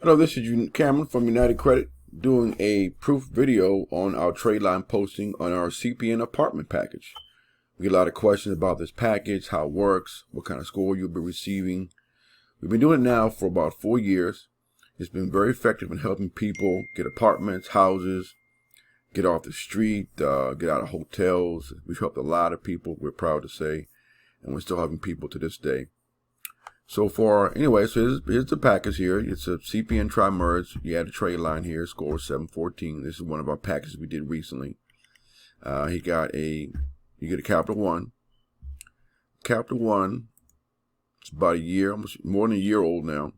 Hello, this is Cameron from United Credit doing a proof video on our trade line posting on our CPN apartment package. We get a lot of questions about this package, how it works, what kind of score you'll be receiving. We've been doing it now for about 4 years. It's been very effective in helping people get apartments, houses, get off the street, get out of hotels. We've helped a lot of people, we're proud to say, and we're still helping people to this day. So far, anyway, so here's the package here. It's a CPN tri-merge. You add a trade line here, score 714. This is one of our packages we did recently. You get a capital one. Capital one, it's about a year, almost more than a year old now.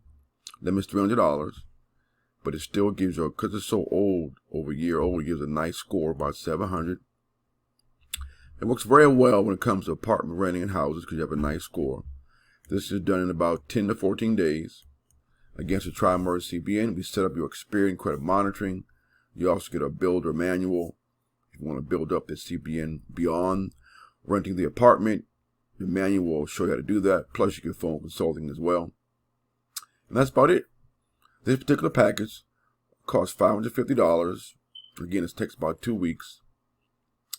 Limit's $300, but it still gives you, because it's so old, over a year old, it gives a nice score, about 700. It works very well when it comes to apartment renting and houses because you have a nice score. This is done in about 10 to 14 days. Against a tri-merge CPN, we set up your EXPERIAN credit monitoring. You also get a builder manual. If you want to build up this CPN beyond renting the apartment, the manual will show you how to do that. Plus, you can phone consulting as well. And that's about it. This particular package costs $550. Again, it takes about 2 weeks.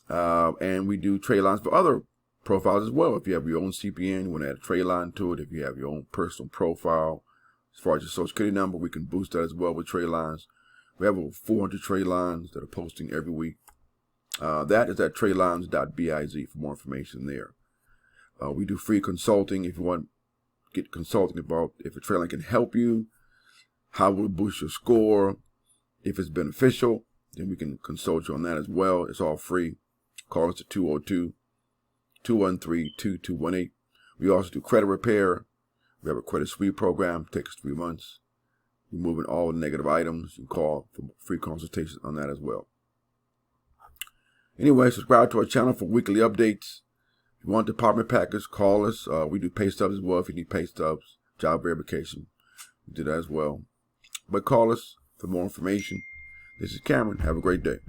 And we do trade lines for other profiles as well. If you have your own CPN, you want to add a trade line to it. If you have your own personal profile, as far as your social security number, we can boost that as well with trade lines. We have over 400 trade lines that are posting every week. That is at tradelines.biz for more information there. We do free consulting if you want to get consulting about if a trade line can help you, how will it boost your score, if it's beneficial, then we can consult you on that as well. It's all free. Call us at 202-213-2218. We also do credit repair. We have a credit sweep program. It takes 3 months. Removing all negative items. You can call for free consultations on that as well. Anyway, subscribe to our channel for weekly updates. If you want the apartment package, call us. We do pay stubs as well if you need pay stubs, job verification. We do that as well. But call us for more information. This is Cameron. Have a great day.